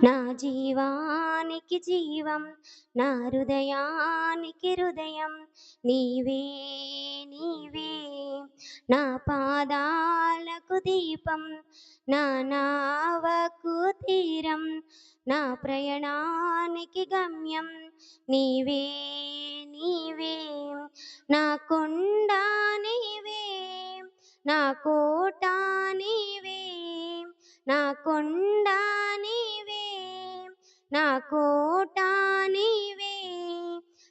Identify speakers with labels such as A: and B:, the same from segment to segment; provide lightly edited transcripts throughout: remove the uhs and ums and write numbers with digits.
A: నా జీవానికి జీవం, నా హృదయానికి హృదయం నీవే నీవే. నా పాదాలకు దీపం, నా నావకు తీరం, నా ప్రయాణానికి గమ్యం నీవే నీవే. నా కొండ నీవే, నా కోట నీవే, నా కొండ నీవే, నా కోట నీవే,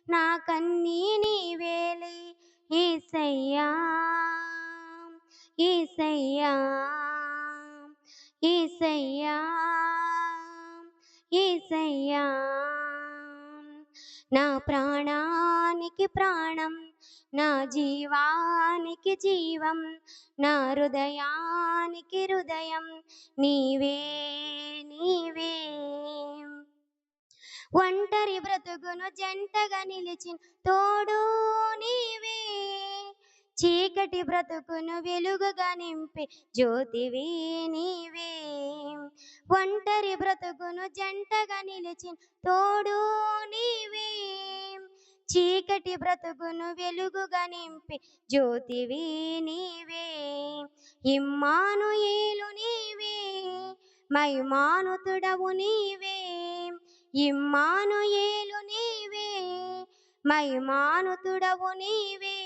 A: నా కన్నీ నీవేలే యేసయ్యా యేసయ్యా యేసయ్యా యేసయ్యా. నా ప్రాణానికి ప్రాణం, నా జీవానికి జీవం, నా హృదయానికి హృదయం నీవే నీవే. ఒంటరి బ్రతుకును జంటగా నిలిచిన తోడు నీవే, చీకటి బ్రతుకును వెలుగుగా నింపే జ్యోతివి నీవే. ఒంటరి బ్రతుకును జంటగా నిలిచిన తోడు నీవే, చీకటి బ్రతుకును వెలుగుగా నింపే జ్యోతివి నీవే. ఇమ్మానుయేలు నీవే, మహిమానుతుడవు నీవే. ఇమ్మానుయేలు నీవే, మహిమానుతుడవు నీవే,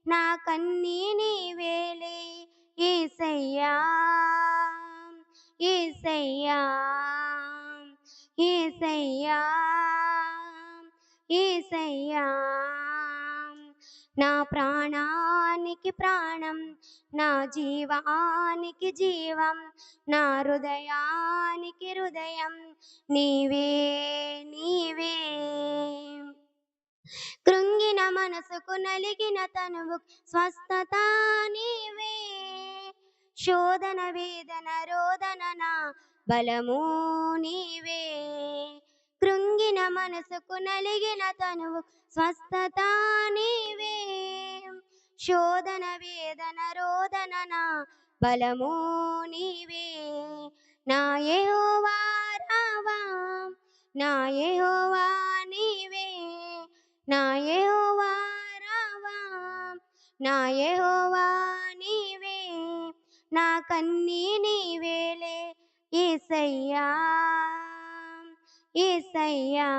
A: నా కన్నీ నీవేలే యేసయ్యా యేసయ్యా యేసయ్యా యేసయ్యా. నా ప్రాణానికి ప్రాణం, నా జీవానికి జీవం, నా హృదయానికి హృదయం నీవే నీవే. కృంగిన మనసుకు నలిగిన తనువు స్వస్థత నీవే, శోధన వేదన రోదన నా బలము నీవే. కృంగిన మనసుకు నలిగిన తనువు స్వస్థత నీవే, శోధన వేదన రోదన నా బలము నీవే. నా యెహోవా రావా, నా యెహోవా నీవే, నా యెహోవా రావా, నా యెహోవా నీవే, నా కన్నీ నీవేలే యేసయ్యా యేసయ్యా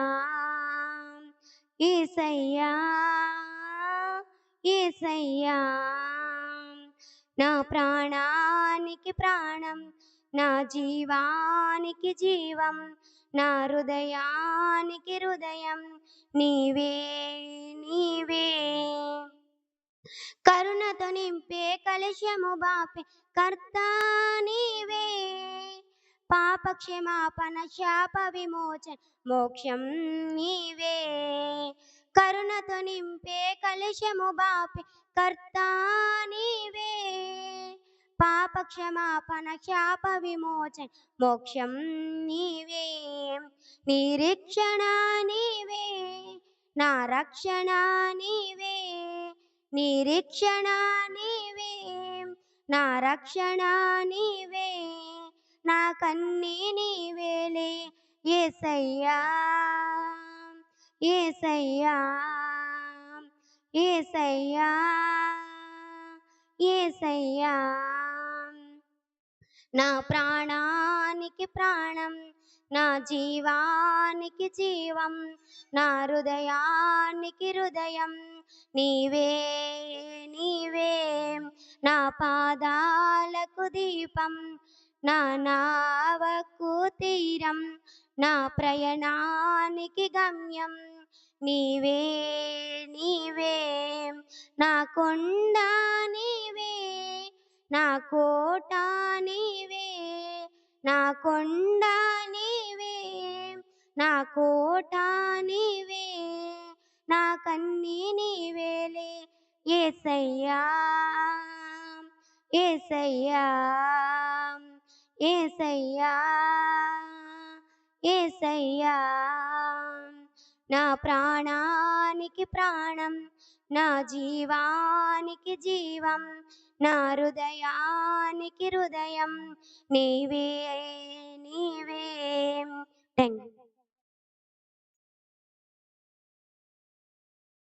A: యేసయ్యా యేసయ్యా. నా ప్రాణానికి ప్రాణం, నా జీవానికి జీవం, నా హృదయానికి హృదయం నీవే నీవే. కరుణతో నింపే కలశము బాపే కర్త నీవే, పాప క్షమాపణ శాప విమోచన మోక్షం నీవే. కరుణతో నింపే కలశము బాపే కర్త నీవే, పాప క్షమాపణ శాప విమోచన మోక్షం నీవే. నిరీక్షణ నీవే, నా రక్షణ నీవే, నిరీక్షణ నీవే, నా రక్షణ నీవే, నా కన్నీ నీవేలే యేసయ్యా యేసయ్యా యేసయ్యా యేసయ్యా. నా ప్రాణానికి ప్రాణం, నా జీవానికి జీవం, నా హృదయానికి హృదయం నీవే నీవే. నా పాదాలకు దీపం, నా నావకు తీరం, నా ప్రయాణానికి గమ్యం నీవే నీవే. నా కొండ నీవే, నా కోట నీవే, నా కొండ నీవే, నా కోట నీవే, నా కన్నీ నీవేలే యేసయ్యా యేసయ్యా యేసయ్యా యేసయ్యా. నా ప్రాణానికి ప్రాణం, నా జీవానికి జీవం, నా హృదయానికి హృదయం నీవే నీవే. Thank you.